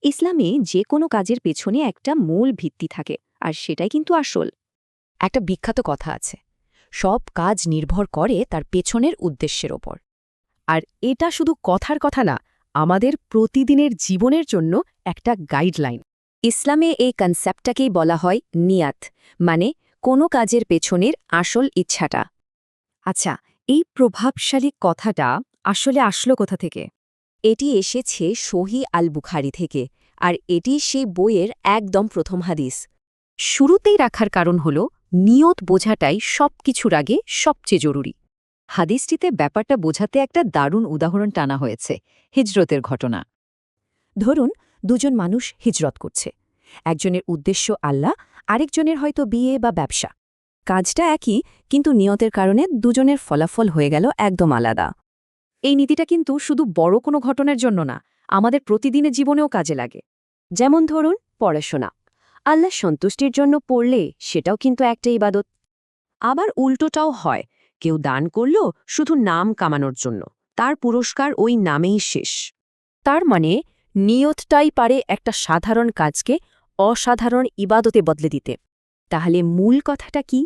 ইসলামে যে কোনো কাজের পেছনে একটা মূল ভিত্তি থাকে, আর সেটাই কিন্তু আসল। একটা বিখ্যাত কথা আছে, সব কাজ নির্ভর করে তার পেছনের উদ্দেশ্যের ওপর। আর এটা শুধু কথার কথা না, আমাদের প্রতিদিনের জীবনের জন্য একটা গাইডলাইন। ইসলামে এই কনসেপ্টটাকেই বলা হয় নিয়াত, মানে কোনো কাজের পেছনের আসল ইচ্ছাটা। আচ্ছা, এই প্রভাবশালী কথাটা আসলে আসলো কোথা থেকে? এটি এসেছে সহি আল বুখারি থেকে, আর এটি সেই বইয়ের একদম প্রথম হাদিস। শুরুতেই রাখার কারণ হল নিয়ত বোঝাটাই সবকিছুর আগে সবচেয়ে জরুরি। হাদিসটিতে ব্যাপারটা বোঝাতে একটা দারুণ উদাহরণ টানা হয়েছে, হিজরতের ঘটনা। ধরুন, দুজন মানুষ হিজরত করছে। একজনের উদ্দেশ্য আল্লাহ, আরেকজনের হয়তো বিয়ে বা ব্যবসা। কাজটা একই, কিন্তু নিয়তের কারণে দুজনের ফলাফল হয়ে গেল একদম আলাদা। এই নীতিটা কিন্তু শুধু বড় কোনো ঘটনার জন্য না, আমাদের প্রতিদিনের জীবনেও কাজে লাগে। যেমন ধরুন, পড়াশোনা। আল্লাহ সন্তুষ্টির জন্য পড়লে সেটাও কিন্তু একটা ইবাদত। আবার উল্টোটাও হয়, কেউ দান করল শুধু নাম কামানোর জন্য, তার পুরস্কার ওই নামেই শেষ। তার মানে নিয়তটাই পারে একটা সাধারণ কাজকে অসাধারণ ইবাদতে বদলে দিতে। তাহলে মূল কথাটা কি?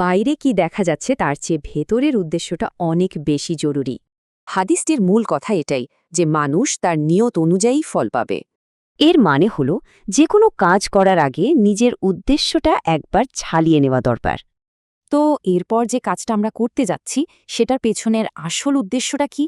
বাইরে কি দেখা যাচ্ছে তার চেয়ে ভেতরের উদ্দেশ্যটা অনেক বেশি জরুরি। হাদিসটির মূল কথা এটাই যে মানুষ তার নিয়ত অনুযায়ী ফল পাবে। এর মানে হল, যে কোনো কাজ করার আগে নিজের উদ্দেশ্যটা একবার ছালিয়ে নেওয়া দরকার। তো এরপর যে কাজটা আমরা করতে যাচ্ছি, সেটার পেছনের আসল উদ্দেশ্যটা কি?